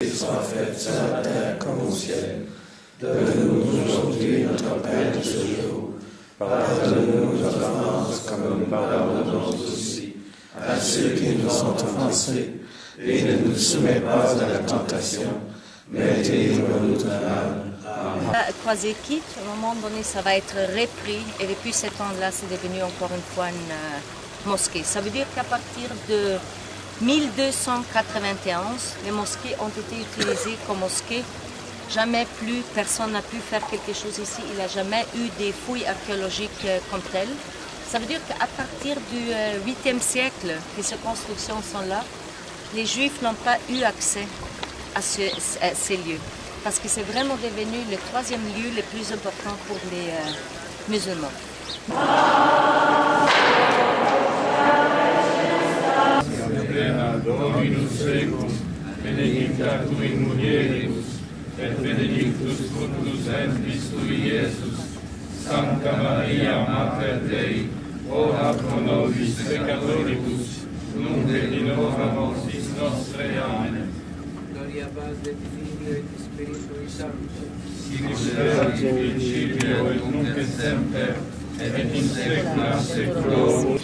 Soit faite sur la terre comme au ciel. Donne-nous aujourd'hui notre pain de ce jour. Pardonne-nous nos offenses comme nous pardonnons aussi à ceux qui nous ont offensés. Et ne nous soumets pas à la tentation, mais délivre-nous du mal. À Croisé-Quitte, à un moment donné, ça va être repris. Et depuis ce temps-là, c'est devenu encore une fois une mosquée. Ça veut dire qu'à partir de 1291, les mosquées ont été utilisées comme mosquées. Jamais plus personne n'a pu faire quelque chose ici. Il n'y a jamais eu des fouilles archéologiques comme telles. Ça veut dire qu'à partir du 8e siècle que ces constructions sont là, les Juifs n'ont pas eu accès à ces lieux. Parce que c'est vraiment devenu le 3e lieu le plus important pour les musulmans. Dominus tecum, benedicta tu in mulieribus, et benedictus fructus ventris tui, Iesus. Sancta Maria, Mater Dei, ora pro nobis peccatoribus, nunc et in hora mortis nostrae. Amen. Gloria Patri et Filio et Spiritui Sancto. Sic erat in principio et nunc et semper, et in saecula saeculorum.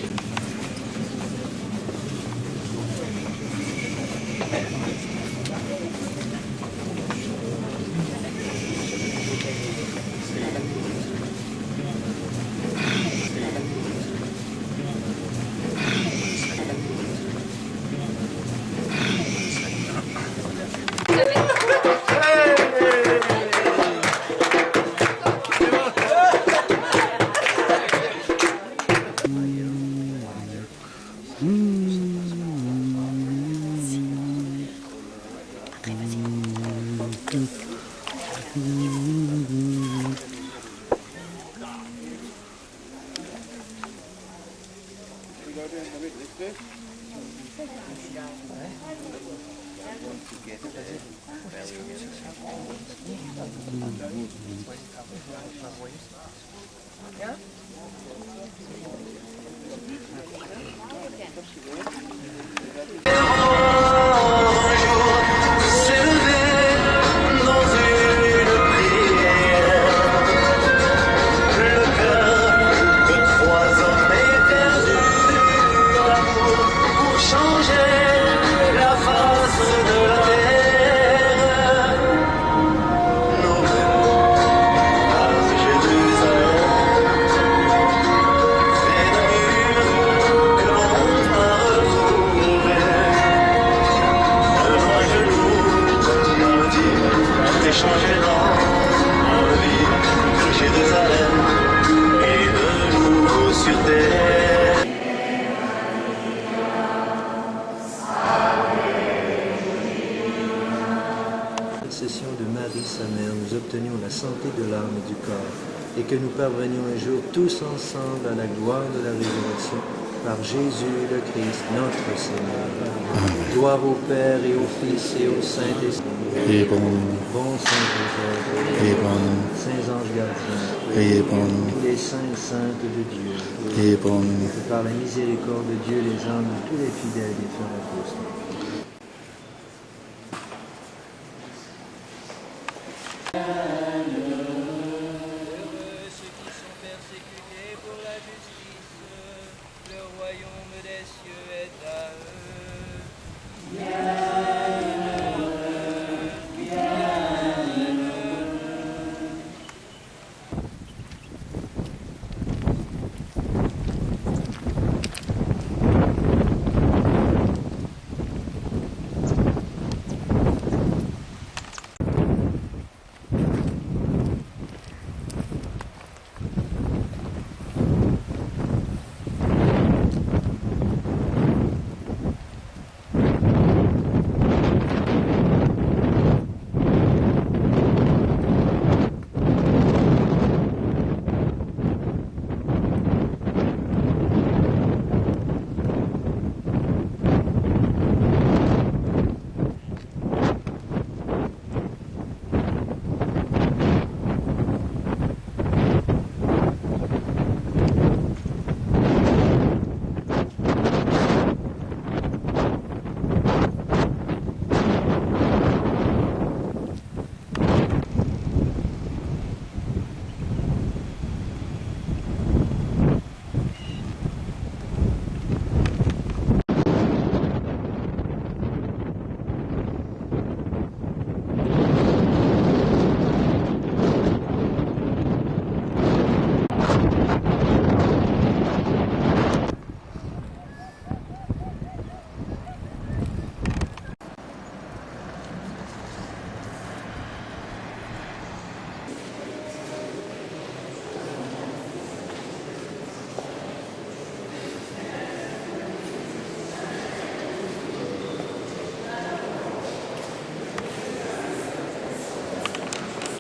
De Marie, sa mère, nous obtenions la santé de l'âme et du corps, et que nous parvenions un jour tous ensemble à la gloire de la résurrection, par Jésus le Christ, notre Seigneur. Amen. Gloire au Père et au Fils et au Saint-Esprit. Priez pour nous. Bon Saint-Joseph. Priez pour nous. Saints anges gardiens. Priez pour nous. Tous les saints et saintes de Dieu. Priez pour nous. Et par la miséricorde de Dieu, les âmes de tous les fidèles et frères apôtres.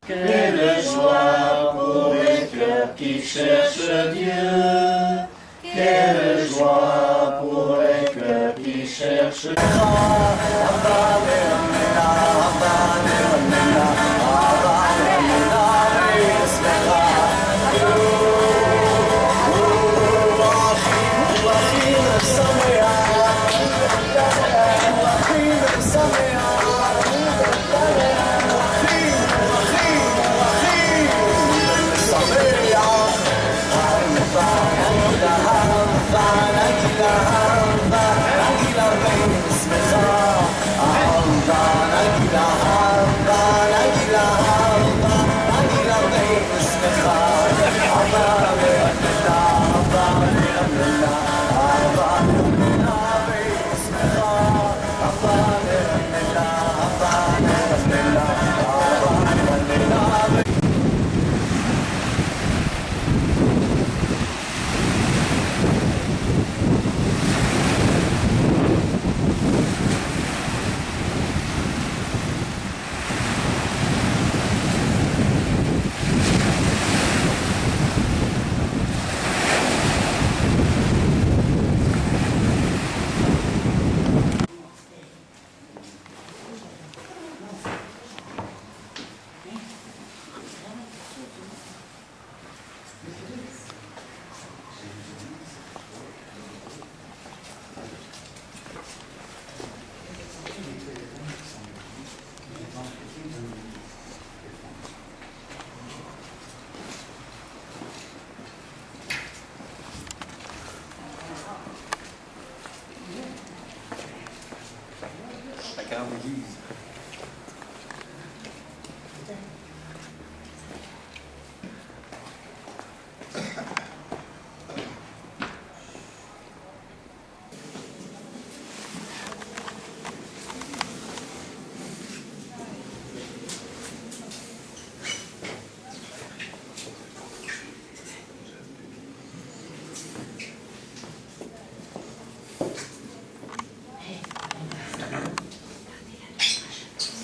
Quelle joie pour les cœurs qui cherchent Dieu. Quelle joie pour les cœurs qui cherchent Dieu.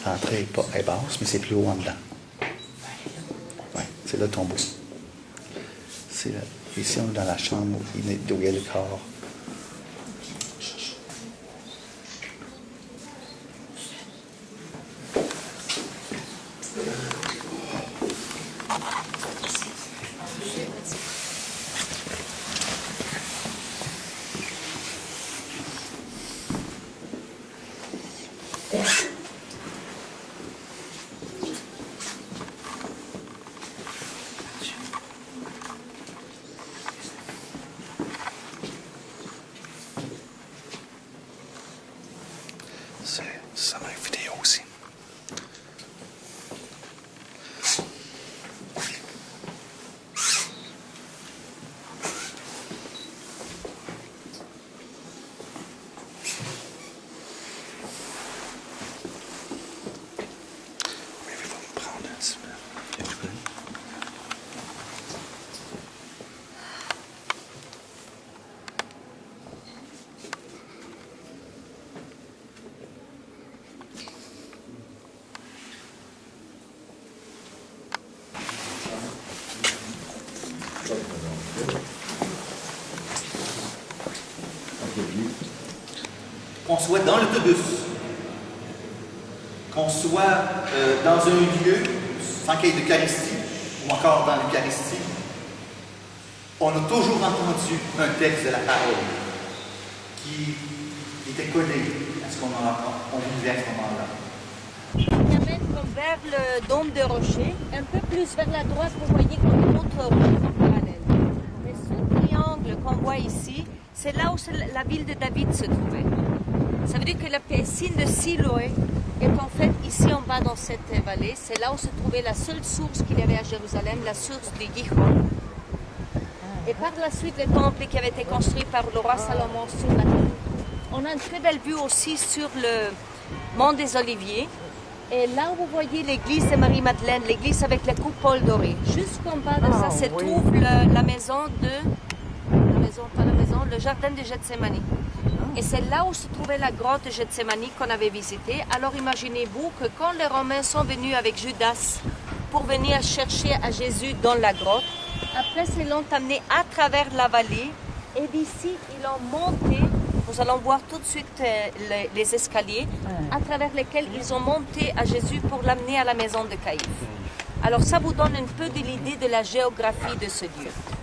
L'entrée est basse, mais c'est plus haut en dedans. Ouais, c'est le tombeau. C'est là. Ici, on est dans la chambre où il y a le corps. Ça va une vidéo aussi. Oui, il va me prendre un petit peu. Qu'on soit dans l'autobus, qu'on soit dans un lieu sans qu'il y ait d'Eucharistie, ou encore dans l'Eucharistie, on a toujours entendu un texte de la parole qui était collé à ce qu'on vivait à ce moment-là. Il amène comme vers le dôme de rocher, un peu plus vers la droite, vous voyez comme une autre rocher en parallèle. Mais ce triangle qu'on voit ici, c'est là où la ville de David se trouvait. Ça veut dire que la piscine de Siloé est en fait ici en bas dans cette vallée. C'est là où se trouvait la seule source qu'il y avait à Jérusalem, la source de Gihon. Et par la suite, le temple qui avait été construit par le roi Salomon sur la terre. On a une très belle vue aussi sur le mont des Oliviers. Et là où vous voyez l'église de Marie-Madeleine, l'église avec la coupole dorée. Jusqu'en bas de ça se trouve la maison le jardin de Gethsémani. Et c'est là où se trouvait la grotte de Gethsémani qu'on avait visitée. Alors imaginez-vous que quand les Romains sont venus avec Judas pour venir chercher à Jésus dans la grotte. Après, ils l'ont amené à travers la vallée. Et d'ici, ils l'ont monté. Nous allons voir tout de suite les escaliers à travers lesquels ils ont monté à Jésus pour l'amener à la maison de Caïphe. Alors ça vous donne un peu de l'idée de la géographie de ce lieu.